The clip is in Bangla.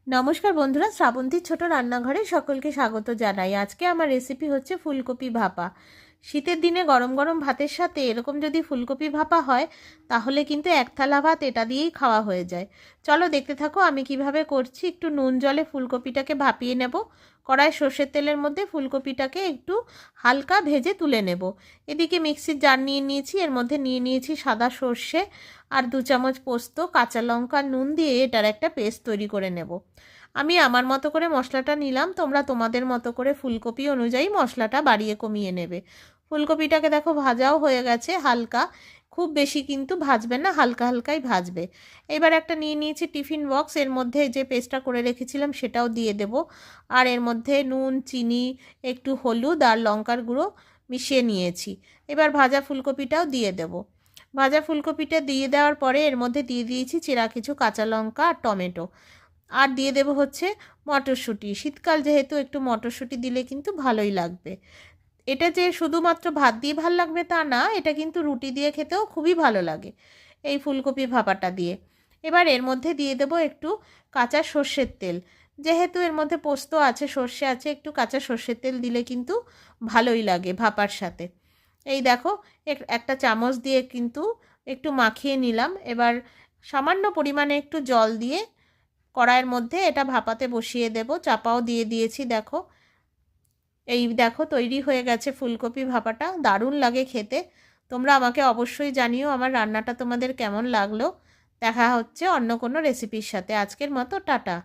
নমস্কার বন্ধুরা, শ্রাবন্তীর ছোট রান্নাঘরে সকলকে স্বাগত জানাই। আজকে আমার রেসিপি হচ্ছে ফুলকপি ভাপা। শীতের দিনে গরম গরম ভাতের সাথে এরকম যদি ফুলকপি ভাপা হয় তাহলে কিন্তু এক থালা ভাত এটা দিয়েই খাওয়া হয়ে যায়। চলো দেখতে থাকো আমি কিভাবে করছি। একটু নুন জলে ফুলকপিটাকে ভাপিয়ে নেব। কড়াই সর্ষের তেলের মধ্যে ফুলকপিটাকে একটু হালকা ভেজে তুলে নেব। এদিকে মিক্সির জার নিয়ে নিয়েছি, এর মধ্যে নিয়ে নিয়েছি সাদা সর্ষে আর 2 চামচ পোস্ত, কাঁচা লঙ্কা, নুন দিয়ে এটার একটা পেস্ট তৈরি করে নেব। আমি আমার মতো করে মশলাটা নিলাম, তোমরা তোমাদের মতো করে ফুলকপি অনুযায়ী মশলাটা বাড়িয়ে কমিয়ে নেবে। ফুলকপিটাকে দেখো ভাজাও হয়ে গেছে হালকা, খুব বেশি কিন্তু ভাজবে না, হালকা হালকাই ভাজবে। এবার একটা নিয়ে নিয়েছি টিফিন বক্স, এর মধ্যে যে পেস্টটা করে রেখেছিলাম সেটাও দিয়ে দেব। আর এর মধ্যে নুন, চিনি, একটু হলুদ আর লঙ্কার গুঁড়ো মিশিয়ে নিয়েছি। এবার ভাজা ফুলকপিটাও দিয়ে দেব। ভাজা ফুলকপিটা দিয়ে দেওয়ার পরে এর মধ্যে দিয়ে দিয়েছি চেরা কিছু কাঁচা লঙ্কা আর টমেটো। আর দিয়ে দেব হচ্ছে মটরশুঁটি। শীতকাল যেহেতু একটু মটরশুঁটি দিলে কিন্তু ভালোই লাগবে। এটা যে শুধুমাত্র ভাত দিয়ে ভালো লাগবে তা না, এটা কিন্তু রুটি দিয়ে খেতেও খুবই ভালো লাগে এই ফুলকপি ভাপাটা দিয়ে। এবার এর মধ্যে দিয়ে দেব একটু কাঁচা সর্ষের তেল। যেহেতু এর মধ্যে পোস্ত আছে, সর্ষে আছে, একটু কাঁচা সর্ষের তেল দিলে কিন্তু ভালোই লাগে ভাপার সাথে। এই দেখো একটা চামচ দিয়ে কিন্তু একটু মাখিয়ে নিলাম। এবার সামান্য পরিমাণে একটু জল দিয়ে কড়াইয়ের মধ্যে এটা ভাপাতে বসিয়ে দেব। চাপাও দিয়ে দিয়েছি। দেখো এই দেখো তৈরি হয়ে গেছে ফুলকপি ভাপাটা, দারুণ লাগে খেতে। তোমরা আমাকে অবশ্যই জানিও আমার রান্নাটা তোমাদের কেমন লাগলো। দেখা হচ্ছে অন্য কোনো রেসিপির সাথে। আজকের মতো টাটা।